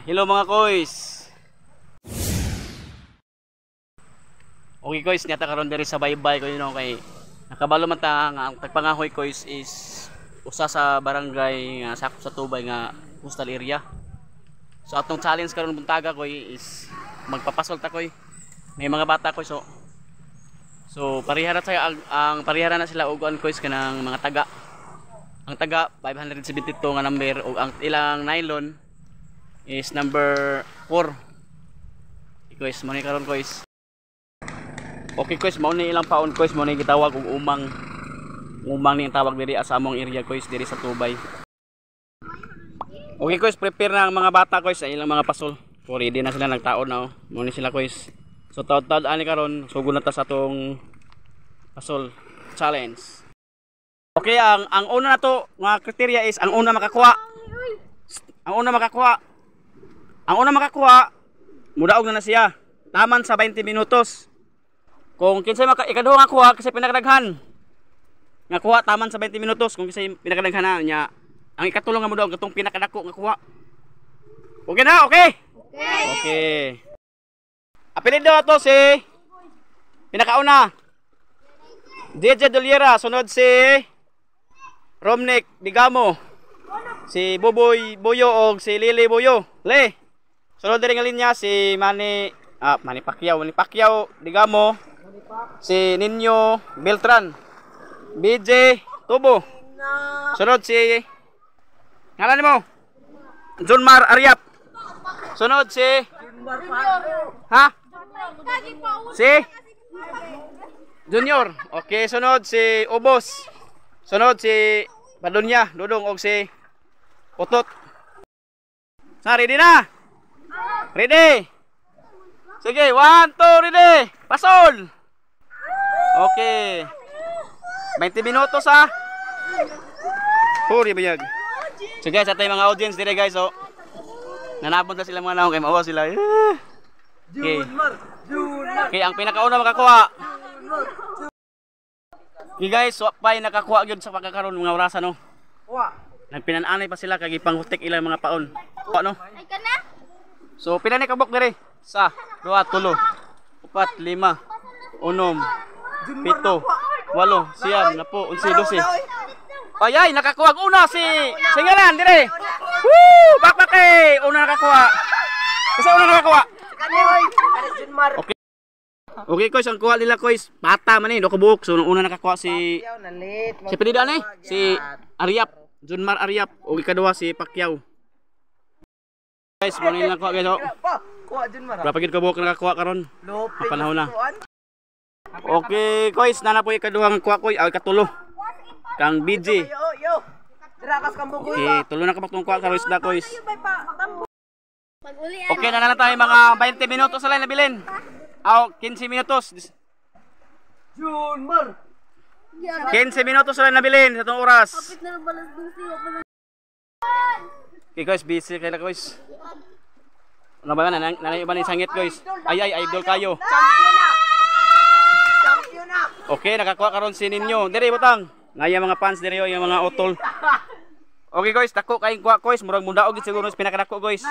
Hello mga koys. Okay koys, niyata karon diri sa baybay ko kay nakabalo man ta nga ang tagpangahoy koys is usa sa barangay nga sakop sa Tubay nga coastal area. So atong challenge karon buntaga koy is magpapasol ta koy. May mga bata koy so parihara sa ang parihara na sila og an koys kanang mga taga. Ang taga 572 nga number ug ang ilang nylon is number 4. Koys, mo ni karon koys. Okay koys, mo ni ilang paon koys, mo ni gitawag og umang. Umang ni tawag diri sa among area koys, diri sa Tubay. Okay koys, prepare na ang mga bata koys sa ilang mga pasol. So ready na sila nagtaon na mo ni sila koys. So taod-taod ani karon, sugod na ta sa atong pasol challenge. Okay, ang una na to nga kriteria is ang una makakuha. Ang una makakuha, mudaog na siya. Taman sa 20 minutos. Kung kinsay ikaduha nga kuha kasi pinakadaghan. Nga kuha taman sa 20 minutos kung kinsay pinakadaghan na niya. Ang ikatulong nga mudaog katong pinakadako nga kuha. Okay na, okay? Okay. Apelido to si pinakauna. DJ Doliera, sunod si Romnick Digamo. Si Buboy Boyo o si Lili Boyo. Le. Sunod din nga linya si Manny Pacquiao Digamo. Si Ninyo Beltran. BJ Tubo. Sunod si ngalan mo? Junmar Ariap. Sunod si Si Junior. Okay, sunod si Ubos. Sunod si Padunya, Dudong og si Utot. Ready na? Ready? Sige, 1, 2, ready. Pasol. Okay. 20 minutos ha. Puri bayag. So guys, atay mga audience dire guys, oh. Nanabot na sila mga naong kay maawa sila. Okay. Okay, ang pinakauna makakuha. Okay guys, so pay nakakuha gyud sa pagkakaroon mga orasan no. Nagpinan-anay pa sila kay panghutik ilang mga paon. Ano? So pila ni kabok dire? 1, 2, 3, 4, 5, 6, 7, 8, 7, 8, 9, 10, 11, 12. Ayay, nakakuha una si Singalan dire. Woo! Bakbake, una nakakuha. Kasi una nakakuha. Okay. Okay guys, ang kuha nila guys, bata man do kabuok. So nung una nakakuha si pedido ni, si Ariap, Junmar Ariap, o ikaduha si Pacquiao. Guys, mo nila nakuha guys, oh. Kuha Junmar. Berapa gid kabuok nakakuha karon? Panahon na. Okay guys, nana po ikaduha nga kuha koy, ikatulo. Kang BJ. Okay, tulo na kabak tong kuha karon isda guys. Okay, na tayo mga 20 minutos sa lang nabilin. 15 minutos. Junmar. 15 minutos lang nabilin sa itong oras. Okay guys, busy kayo guys. Ano ba yan? Nanay ba ni sangit guys? Ay, idol kayo. Okay, nakakuha karon si Ninyo. Diri butang. Ngaya mga fans diri yung mga otol. Okay guys, dako kayong kuha guys. Murag mundaog siguro sa pinakadako guys.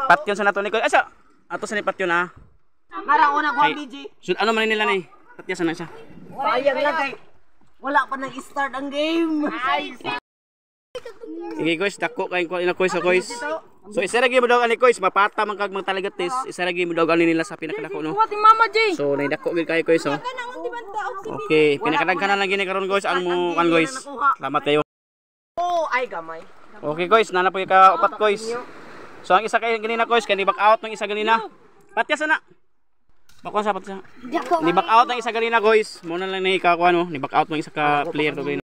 Patyon sa nato ni guys. Asa? Ato sa ni patyon ha. Marang unang kuha BG. Ano man nila ni? Patyasan na siya. Sayang lang kay wala pa nag-start ang game. Okay guys, dako kayong kuha ina guys sa guys. So isa lagi mo daw ani guys, mapata man kag magtaligatis. Isa lagi mo daw ani nila sa pinakadako no. So naidako gid kayo guys oh. Okay, pinakadaghan na lang gini karon guys ang mo kan guys. Salamat kayo. Oh, ay gamay. Okay guys, nana po ka upat guys. So ang isa kay ganina guys, kani back out ng isa ganina. Patyasan na. Bako sa patya. Ni back out ng isa ganina guys. Mo na lang ni ikakuha no, ni back out ng isa ka player to ganina.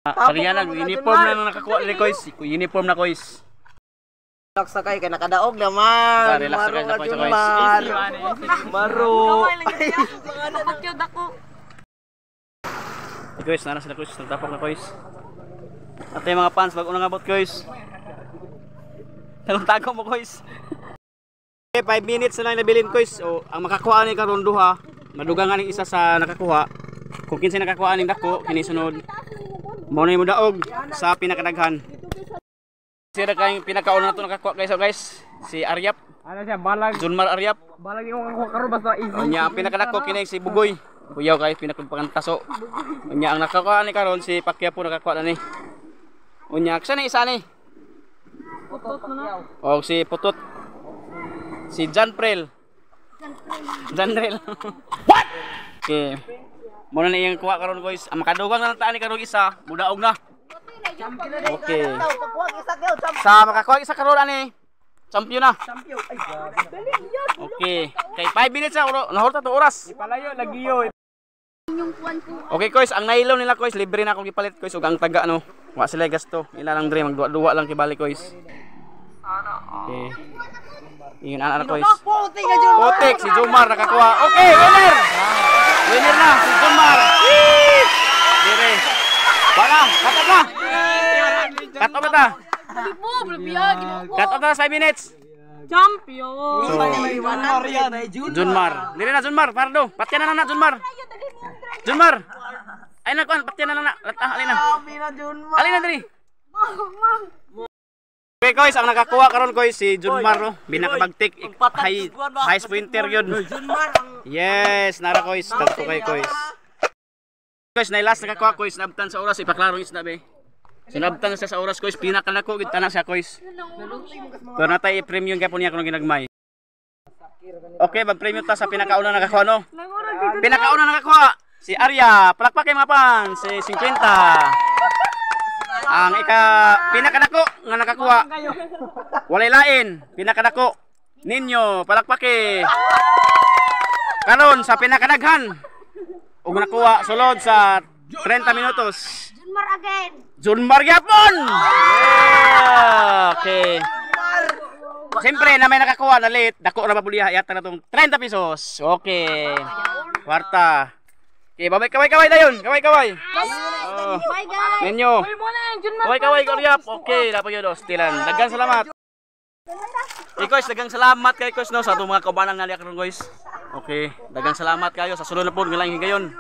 Sariya lang uniform na nakakuha ni guys. Uniform na guys. Relax sa kay nakadaog naman. Relax sa kay na guys. Maro. Guys, nana sila guys, nagtapok na guys. At yung mga fans, wag unang abot guys. Tago mo guys. Okay, 5 minutes na lang nabilin guys. O, ang makakuha ni karon duha, madugangan ng isa sa nakakuha. Kung kinsa nakakuha ning dako, kini sunod. Mao na mo daog sa pinakadaghan. Sira kay pinakauna nato nakakuha guys, so guys. si Aryap. Ano siya, balag. Junmar Aryap. Balag yung kuha karon basta easy. Unya ang pinakadako kini si Bugoy. Kuyaw kay pinakagpangan taso. Unya ang nakakuha ni karon si Pacquiao nakakuha na ni. Unya ksa ni isa ni? Putot mo na. O si Putot. Si Janprel. Janrel. What? Okay. Muna na iyang kuha karon guys. Ang makadugang na taan ni karon isa, mudaog na. Okay. Sa makakuha isa karon ani. Champion na. Okay. Kay 5 minutes na nahurta to oras. Palayo lagi yo. Okay guys, ang nylon nila guys, libre na akong gipalit guys ug ang taga no. Wa sila gasto. Ila lang dre magduwa-duwa lang kibalik guys. Okay. Ingon ana guys. Potek si Jomar nakakuha. Okay, winner. Winner na si Jomar. Dire. Bana, katot na. Katot na ta. Katot na 5 minutes. Champion. Junmar. Dire na Junmar, pardo. Patyan na na Junmar. Junmar. Ay na kuan, patyan na na. Alin na. Alin na diri. Okay guys, ang nakakuha karon guys si Junmar no. Binakabagtik high sprinter yun. Yes, nara guys, dagko kay guys. Guys, na last nakakuha guys, nabtan sa oras ipaklaro isda be. Sinabtan siya sa oras guys, pinakalako gid tanan siya guys. Pero natay i-premium gyapon niya kuno ginagmay. Okay, mag-premium ta sa pinakauna nakakuha no. Pinakauna nakakuha si Arya, palakpak kay mga pan, si 50. Ang pinakadako nga nakakuha. Walay lain, pinakadako. Ninyo, palakpaki. Karon sa pinakadaghan. Ug nakuha sulod sa 30 minutos. Junmar again. Junmar gyapon. Yeah, okay. Siyempre na may nakakuha na late, dako na mabuliha yata na tong 30 pesos. Okay. Kwarta. Okay, kaway dayon. Kaway. Oh. Bye guys. Ninyo. Kaway Koryap. Okay, dapat yun stilan. Dagang salamat. Guys, dagang salamat kay guys no sa atong mga kaubanan nga karon guys. Okay, dagang salamat kayo sa sulod na pod nga lang higayon.